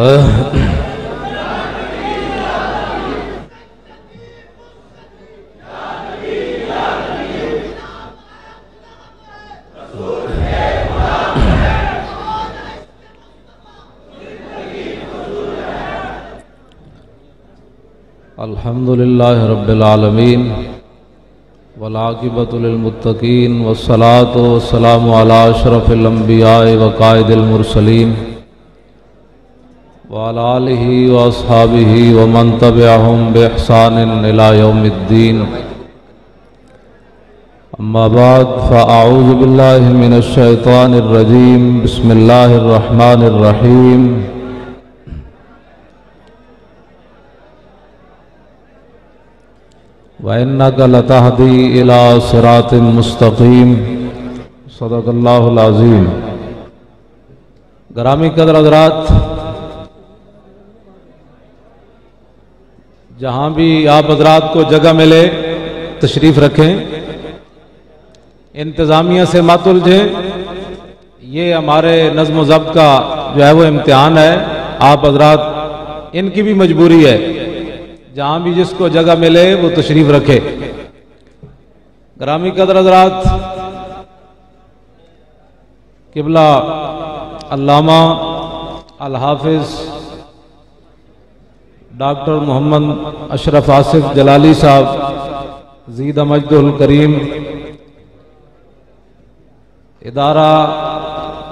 अल्हम्दुलिल्लाहि रब्बिल आलमीन वल आक़िबतु लिल मुत्तक़ीन वस्सलातु वस्सलामु अला अशरफिल अंबिया'i व क़ाइदिल मुरसलीन व अला आलिहि व अस्हाबिहि व मन तबिअहुम बि इहसानिन इला यौमिद्दीन। अम्मा बाद फ़अऊज़ु बिल्लाहि मिनश शैतानिर रजीम। बिस्मिल्लाहिर रहमानिर रहीम। व इन्नका लतहदी इला सिरातिन मुस्तकीम। सदक़ल्लाहुल अज़ीम। ग्रामी कदर हज़रात, जहाँ भी आप हज़रात को जगह मिले तशरीफ़ रखें, इंतज़ामिया से मत उलझें। ये हमारे नज़्म व ज़ब्त का जो है वो इम्तिहान है। आप हज़रात इनकी भी मजबूरी है, जहाँ भी जिसको जगह मिले वो तशरीफ रखे। ग्रामी कदर हज़रात, किबला अल्लामा अल हाफिज डॉक्टर मोहम्मद अशरफ आसिफ जलाली साहब ज़ीद मजदुल करीम, इदारा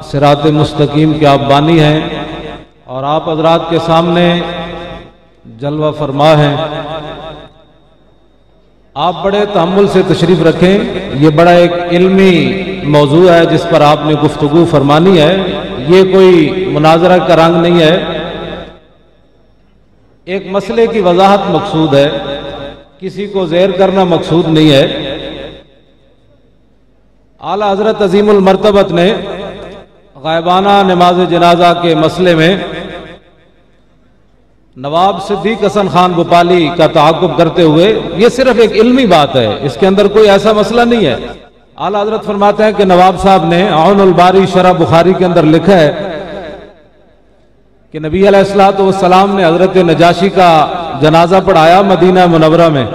सिरात मुस्तकीम के आप बानी हैं और आप हज़रात के सामने जलवा फरमा है। आप बड़े तहम्मुल से तशरीफ रखें। ये बड़ा एक इल्मी मौजू है जिस पर आपने गुफ्तगू फरमानी है। ये कोई मुनाजरा का रंग नहीं है, एक मसले की वजाहत मकसूद है, किसी को ज़ेर करना मकसूद नहीं है। आला हज़रत अज़ीमुल मर्तबत ने गायबाना नमाज जनाजा के मसले में नवाब सिद्दीक हसन खान भोपाली का ताक़ुब करते हुए, ये सिर्फ एक इल्मी बात है, इसके अंदर कोई ऐसा मसला नहीं है। आला हज़रत फरमाते हैं कि नवाब साहब ने औनुल बारी शरह बुखारी के अंदर लिखा है कि नबी अलैहिस्सलातु वस्सलाम ने हज़रत नजाशी का जनाजा पढ़ाया मदीना मुनव्वरा में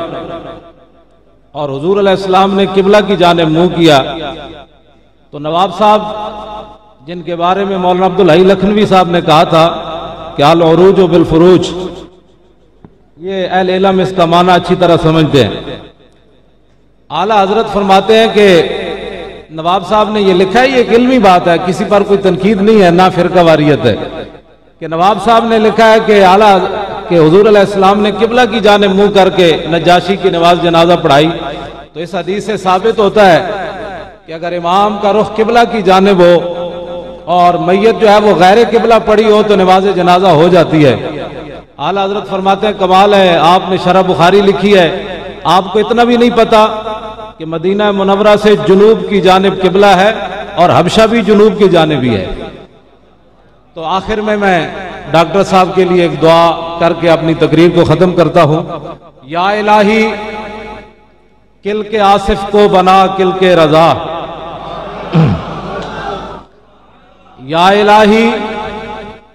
और हुजूर अलैहिस्सलाम ने किबला की जानिब मुंह किया। तो नवाब साहब, जिनके बारे में मौलाना अब्दुल हई लखनवी साहब ने कहा था कि अल उरूज बिल फुरूज, ये अहले इल्म इसका माना अच्छी तरह समझते हैं। आला हजरत फरमाते हैं कि नवाब साहब ने ये लिखा है, ये एक इल्मी बात है, किसी पर कोई तनकीद नहीं है, ना फिरका वारियत है, कि नवाब साहब ने लिखा है कि आला के हुजूर अलैहिस्सलाम ने किबला की जानिब मुंह करके नजाशी की नमाज जनाजा पढ़ाई। तो इस हदीस से साबित होता है कि अगर इमाम का रुख किबला की जानिब हो और मैयत जो है वो गैर किबला पड़ी हो तो नमाज जनाजा हो जाती है। आला हजरत फरमाते हैं कमाल है, आपने शरह बुखारी लिखी है, आपको इतना भी नहीं पता कि मदीना मुनव्वरा से जुनूब की जानिब किबला है और हबशा भी जुनूब की जानिब ही है। तो आखिर में मैं डॉक्टर साहब के लिए एक दुआ करके अपनी तकरीर को खत्म करता हूं। या इलाही किल के आसिफ को बना किल के रजा, या इलाही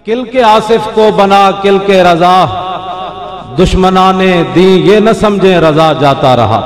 किल के आसिफ को बना किल के रजा, दुश्मनाने दी ये न समझे रजा जाता रहा।